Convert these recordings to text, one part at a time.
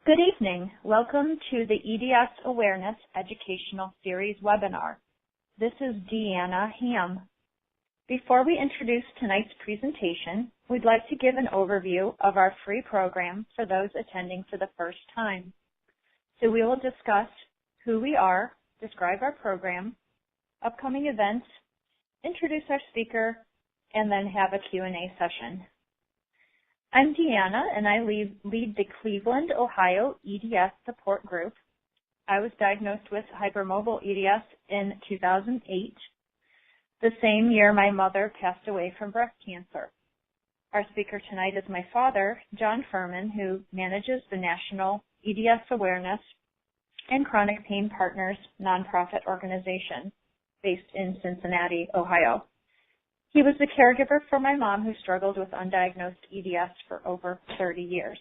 Good evening. Welcome to the EDS Awareness Educational Series webinar. This is Deanna Ham. Before we introduce tonight's presentation, we'd like to give an overview of our free program for those attending for the first time. So we will discuss who we are, describe our program, upcoming events, introduce our speaker, and then have a Q&A session. I'm Deanna, and I lead the Cleveland, Ohio EDS support group. I was diagnosed with hypermobile EDS in 2008, the same year my mother passed away from breast cancer. Our speaker tonight is my father, John Furman, who manages the National EDS Awareness and Chronic Pain Partners nonprofit organization based in Cincinnati, Ohio. He was the caregiver for my mom who struggled with undiagnosed EDS for over 30 years.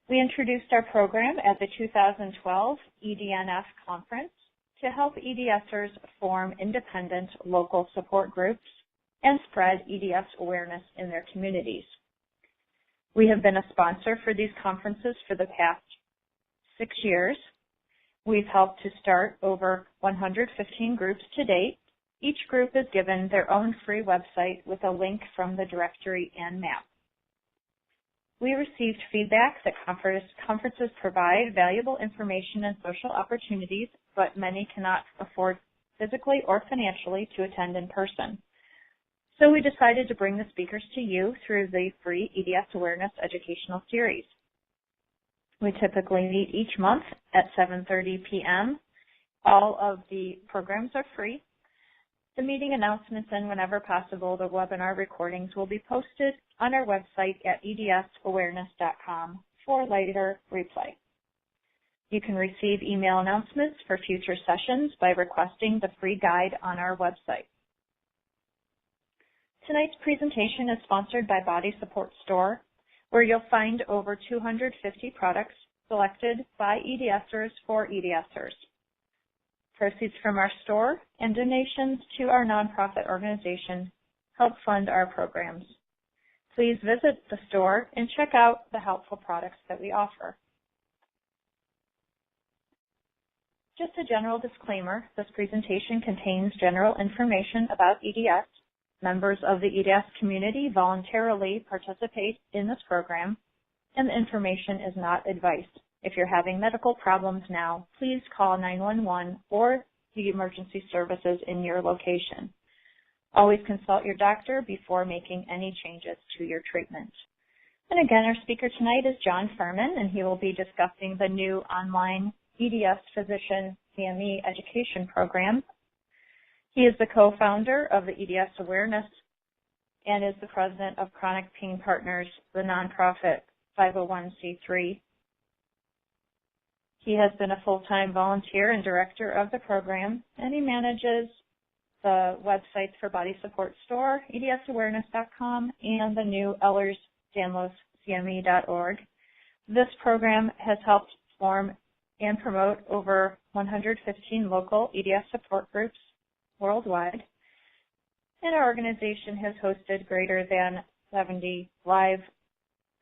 We introduced our program at the 2012 EDNF conference to help EDSers form independent local support groups and spread EDS awareness in their communities. We have been a sponsor for these conferences for the past 6 years. We've helped to start over 115 groups to date. Each group is given their own free website with a link from the directory and map. We received feedback that conferences provide valuable information and social opportunities, but many cannot afford physically or financially to attend in person. So we decided to bring the speakers to you through the free EDS Awareness Educational Series. We typically meet each month at 7:30 p.m. All of the programs are free. The meeting announcements and whenever possible, the webinar recordings will be posted on our website at edsawareness.com for later replay. You can receive email announcements for future sessions by requesting the free guide on our website. Tonight's presentation is sponsored by Body Support Store, where you'll find over 250 products selected by EDSers for EDSers. Proceeds from our store and donations to our nonprofit organization help fund our programs. Please visit the store and check out the helpful products that we offer. Just a general disclaimer, this presentation contains general information about EDS. Members of the EDS community voluntarily participate in this program, and the information is not advice. If you're having medical problems now, please call 911 or the emergency services in your location. Always consult your doctor before making any changes to your treatment. And again, our speaker tonight is John Furman, and he will be discussing the new online EDS Physician Education program. He is the co-founder of the EDS Awareness and is the president of Chronic Pain Partners, the nonprofit 501c3. He has been a full-time volunteer and director of the program, and he manages the websites for Body Support Store, edsawareness.com, and the new Ehlers-Danlos CME.org. This program has helped form and promote over 115 local EDS support groups worldwide, and our organization has hosted greater than 70 live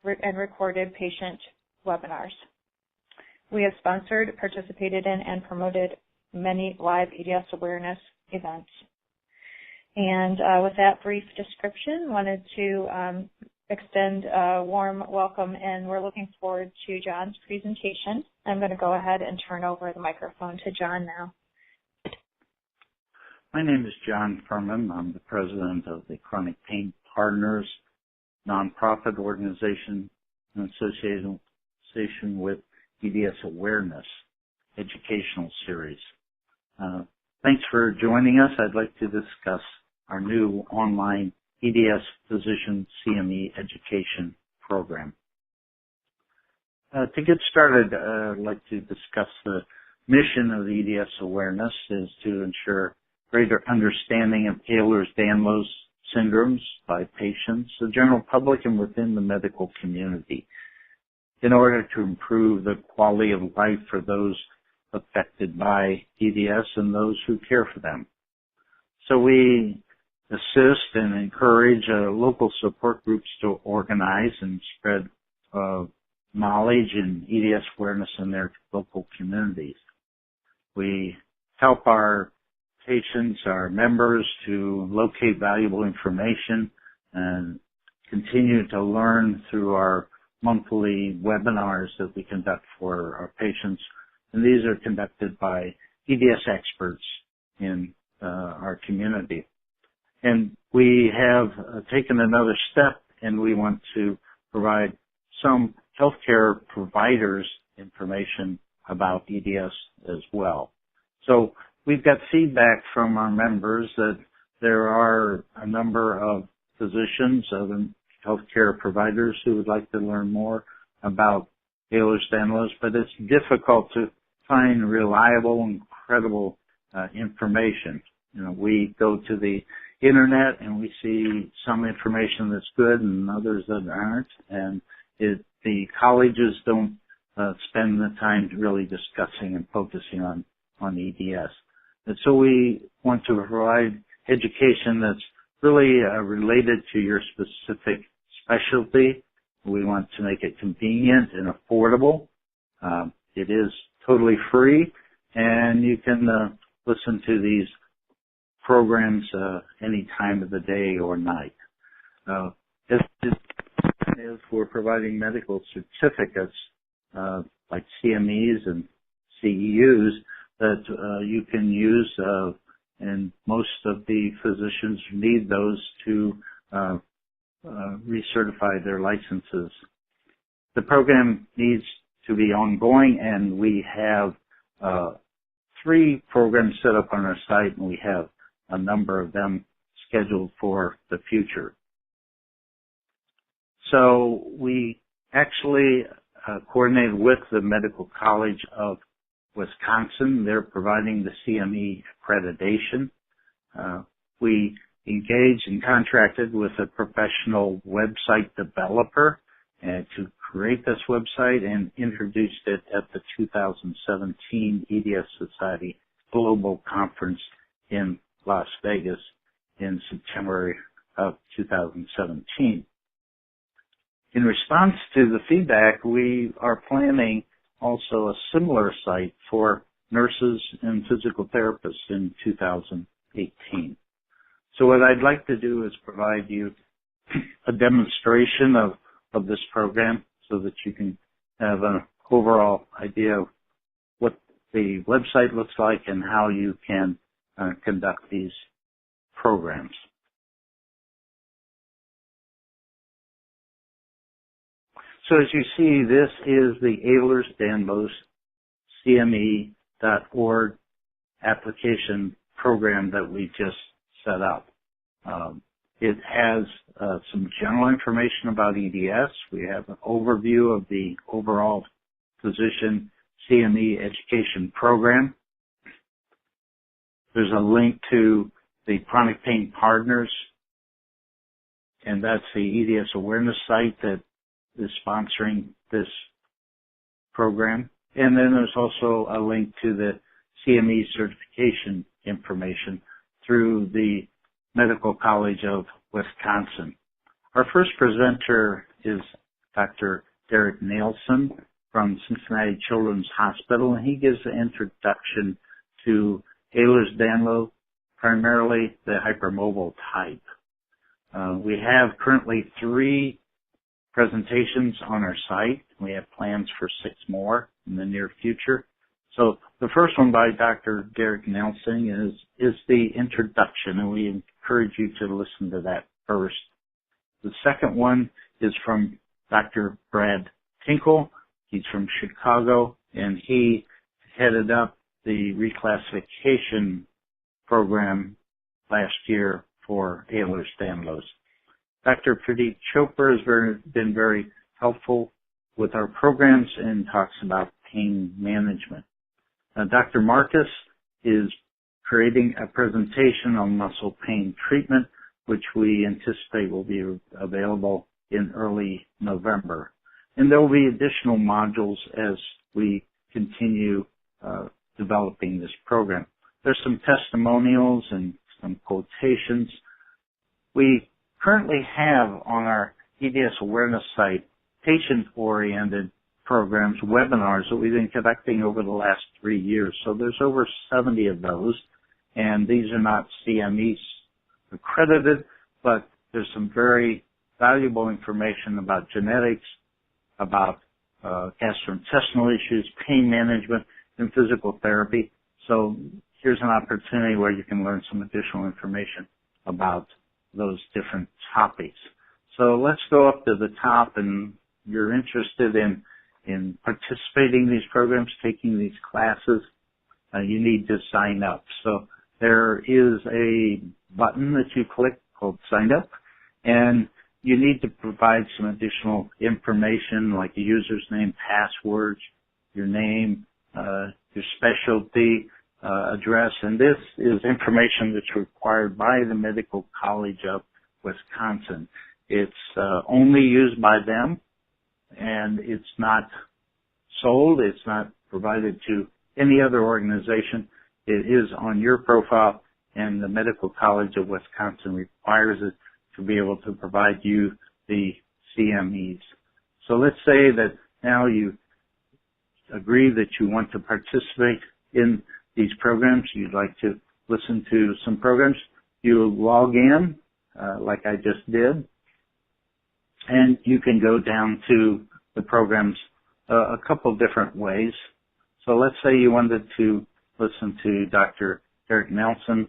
and recorded patient webinars. We have sponsored, participated in, and promoted many live EDS awareness events. And with that brief description, wanted to extend a warm welcome, and we're looking forward to John's presentation. I'm going to go ahead and turn over the microphone to John now. My name is John Furman. I'm the president of the Chronic Pain Partners nonprofit organization in association with EDS Awareness Educational Series. Thanks for joining us. I'd like to discuss our new online EDS Physician CME Education program. To get started, I'd like to discuss the mission of the EDS Awareness is to ensure greater understanding of Ehlers-Danlos syndromes by patients, the general public, and within the medical community, in order to improve the quality of life for those affected by EDS and those who care for them. So we assist and encourage local support groups to organize and spread knowledge knowledge and EDS awareness in their local communities. We help our patients, our members, to locate valuable information and continue to learn through our monthly webinars that we conduct for our patients. And these are conducted by EDS experts in our community. And we have taken another step, and we want to provide some healthcare providers information about EDS as well. So we've got feedback from our members that there are a number of physicians, other healthcare providers who would like to learn more about Ehlers-Danlos, but it's difficult to find reliable and credible information. We go to the internet and we see some information that's good and others that aren't, and the colleges don't spend the time really discussing and focusing on EDS. And so we want to provide education that's really related to your specific specialty. We want to make it convenient and affordable. It is totally free, and you can listen to these programs any time of the day or night. We're providing medical certificates like CMEs and CEUs that you can use, and most of the physicians need those to recertify their licenses. The program needs to be ongoing, and we have 3 programs set up on our site, and we have a number of them scheduled for the future. So we actually coordinated with the Medical College of Wisconsin. They're providing the CME accreditation. We engaged and contracted with a professional website developer to create this website and introduced it at the 2017 EDS Society Global Conference in Las Vegas in September of 2017. In response to the feedback, we are planning also a similar site for nurses and physical therapists in 2018. So what I'd like to do is provide you a demonstration of this program so that you can have an overall idea of what the website looks like and how you can conduct these programs. So as you see, this is the Ehlers-Danlos CME.org application program that we just set up. It has some general information about EDS. We have an overview of the overall physician CME education program. There's a link to the Chronic Pain Partners, and that's the EDS awareness site that is sponsoring this program. And then there's also a link to the CME certification information through the Medical College of Wisconsin. Our first presenter is Dr. Derek Nelson from Cincinnati Children's Hospital, and he gives an introduction to Ehlers-Danlos, primarily the hypermobile type. We have currently 3 presentations on our site. We have plans for 6 more in the near future. So the first one by Dr. Derek Nelson is the introduction, and we encourage you to listen to that first. The second one is from Dr. Brad Tinkle. He's from Chicago, and he headed up the reclassification program last year for Ehlers-Danlos. Dr. Pradeep Chopra has been very helpful with our programs and talks about pain management. Dr. Marcus is creating a presentation on muscle pain treatment, which we anticipate will be available in early November. And there will be additional modules as we continue developing this program. There's some testimonials and some quotations. We currently have on our EDS awareness site patient-oriented programs, webinars that we've been conducting over the last 3 years. So there's over 70 of those, and these are not CME accredited, but there's some very valuable information about genetics, about gastrointestinal issues, pain management, and physical therapy. So here's an opportunity where you can learn some additional information about those different topics. So let's go up to the top, and you're interested in participating in these programs, taking these classes, you need to sign up. So there is a button that you click called Sign Up, and you need to provide some additional information like a user's name, password, your name, your specialty, address, and this is information that's required by the Medical College of Wisconsin. It's only used by them, and it's not sold. It's not provided to any other organization. It is on your profile, and the Medical College of Wisconsin requires it to be able to provide you the CMEs. So let's say that now you agree that you want to participate in these programs. You'd like to listen to some programs. You log in, like I just did, and you can go down to the programs a couple different ways. So let's say you wanted to listen to Dr. Derek Nelson.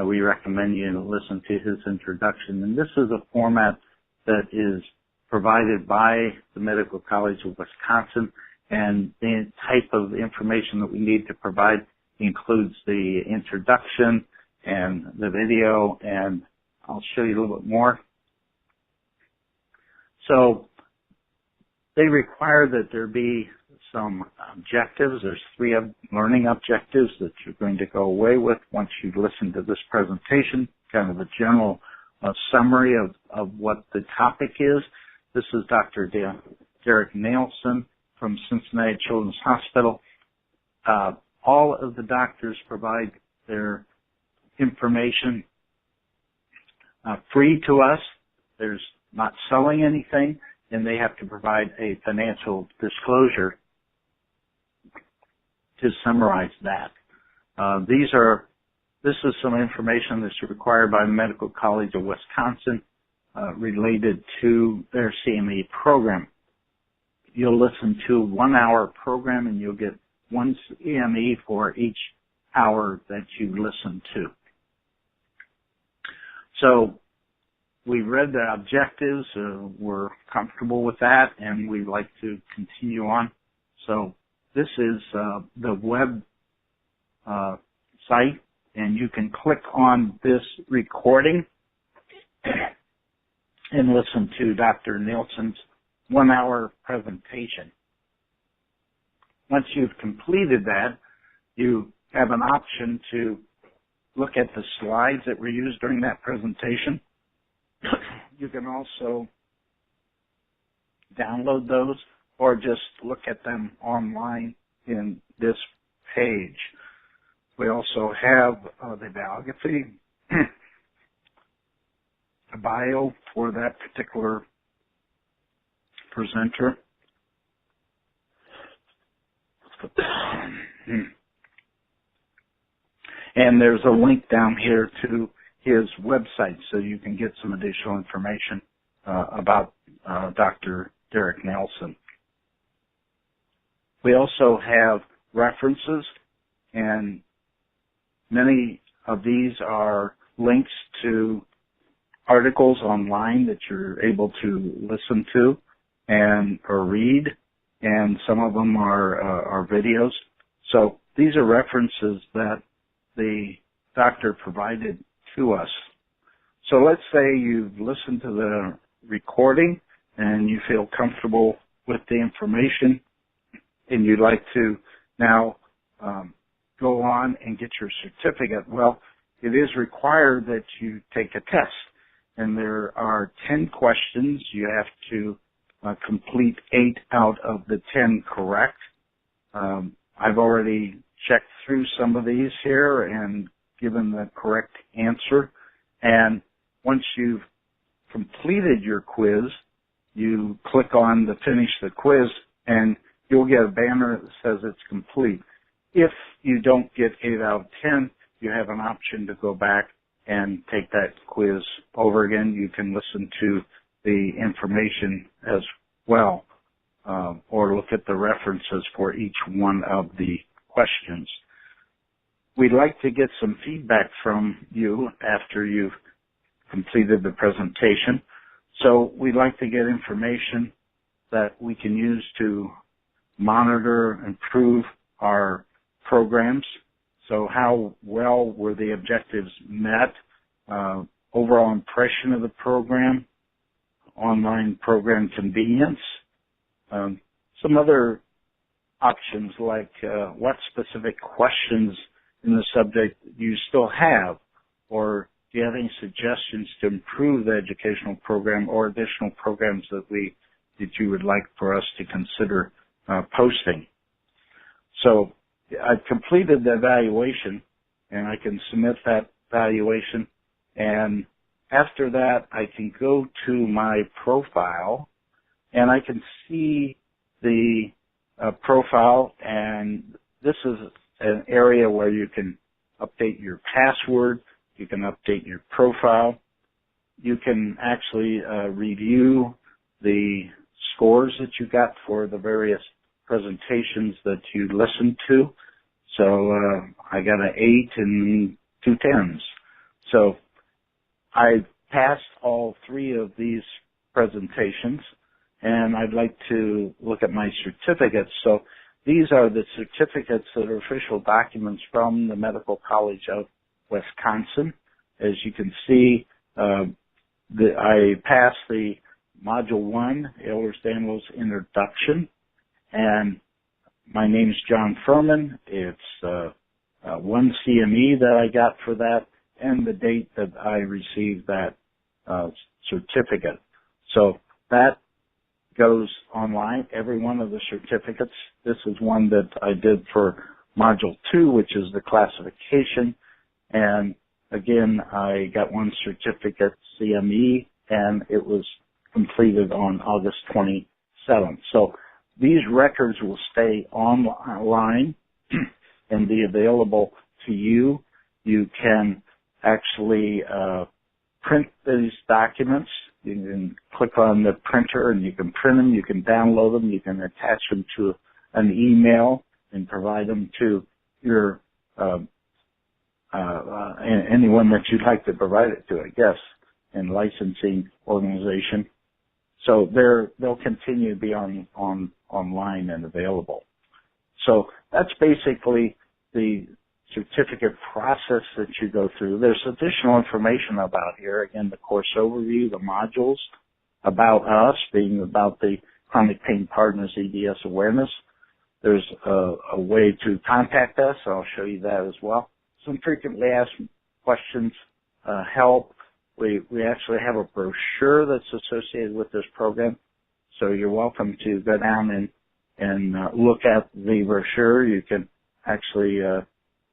We recommend you listen to his introduction. And this is a format that is provided by the Medical College of Wisconsin, and the type of information that we need to provide includes the introduction and the video, and I'll show you a little bit more. So they require that there be some objectives. There's 3 learning objectives that you're going to go away with once you listen to this presentation, kind of a general summary of what the topic is. This is Dr. Derek Nelson from Cincinnati Children's Hospital. All of the doctors provide their information free to us. There's not selling anything, and they have to provide a financial disclosure to summarize that. This is some information that's required by the Medical College of Wisconsin related to their CME program. You'll listen to a 1-hour program, and you'll get 1 CME for each hour that you listen to. So we read the objectives, we're comfortable with that, and we'd like to continue on. So this is the web site, and you can click on this recording and listen to Dr. Nielsen's 1-hour presentation. Once you've completed that, you have an option to look at the slides that were used during that presentation. You can also download those or just look at them online in this page. We also have the biography, a bio for that particular presenter. And there's a link down here to his website so you can get some additional information about Dr. Derek Nelson. We also have references, and many of these are links to articles online that you're able to listen to or read, and some of them are videos. So these are references that the doctor provided to us. So let's say you've listened to the recording and you feel comfortable with the information, and you'd like to now go on and get your certificate. Well, it is required that you take a test, and there are 10 questions. You have to complete 8 out of the 10 correct. I've already checked through some of these here and given the correct answer. And once you've completed your quiz, you click on the Finish the Quiz, and you'll get a banner that says it's complete. If you don't get 8 out of 10, you have an option to go back and take that quiz over again. You can listen to the information as well, or look at the references for each one of the questions. We'd like to get some feedback from you after you've completed the presentation. So we'd like to get information that we can use to monitor and improve our programs. So how well were the objectives met, overall impression of the program, online program convenience, some other options like what specific questions in the subject you still have, or do you have any suggestions to improve the educational program or additional programs that you would like for us to consider posting. So I've completed the evaluation, and I can submit that evaluation, and after that I can go to my profile and I can see the profile, and this is an area where you can update your password, you can update your profile, you can actually review the scores that you got for the various presentations that you listened to. So I got an 8 and 2 10s. So I passed all 3 of these presentations, and I'd like to look at my certificates. So these are the certificates that are official documents from the Medical College of Wisconsin. As you can see, I passed the Module 1, Ehlers-Danlos Introduction, and my name's John Furman. It's 1 CME that I got for that, and the date that I received that certificate. So that goes online, every one of the certificates. This is one that I did for Module 2, which is the classification, and again, I got 1 certificate, CME, and it was completed on August 27th. So these records will stay online and be available to you. You can actually print these documents. You can click on the printer and you can print them, you can download them, you can attach them to an email and provide them to your anyone that you'd like to provide it to, I guess, and licensing organization. So they'll continue to be online and available. So that's basically the certificate process that you go through. There's additional information about here. Again, the course overview, the modules, about us, being about the Chronic Pain Partners EDS awareness. There's a way to contact us. I'll show you that as well. Some frequently asked questions, help. We actually have a brochure that's associated with this program, so you're welcome to go down and look at the brochure. You can actually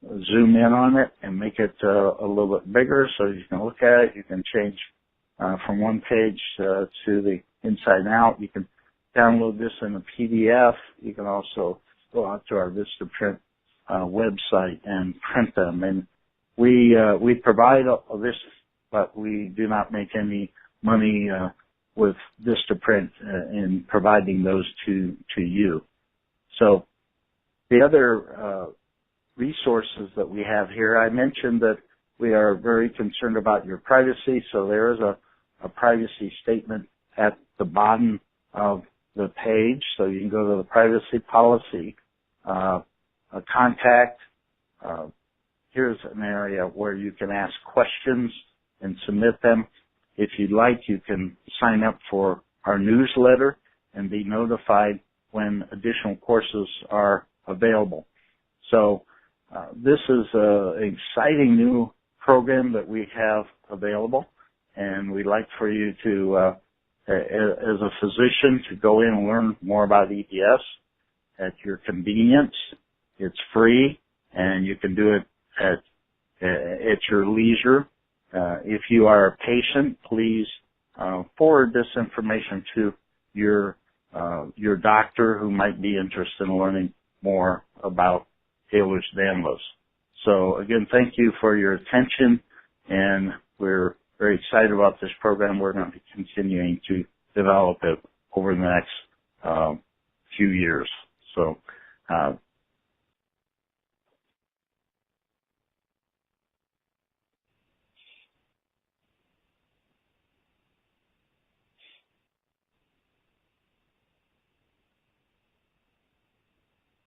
zoom in on it and make it a little bit bigger so you can look at it. You can change from one page to the inside and out. You can download this in a PDF. You can also go out to our VistaPrint website and print them. And we provide this, but we do not make any money with VistaPrint in providing those to you. So the other resources that we have here, I mentioned that we are very concerned about your privacy, so there is a privacy statement at the bottom of the page, so you can go to the privacy policy, a contact. Here's an area where you can ask questions and submit them. If you'd like, you can sign up for our newsletter and be notified when additional courses are available. So this is an exciting new program that we have available, and we'd like for you to, as a physician, to go in and learn more about EDS at your convenience. It's free, and you can do it at your leisure. If you are a patient, please forward this information to your your doctor who might be interested in learning more about Ehlers-Danlos. So again, thank you for your attention, and we're very excited about this program. We're going to be continuing to develop it over the next few years. So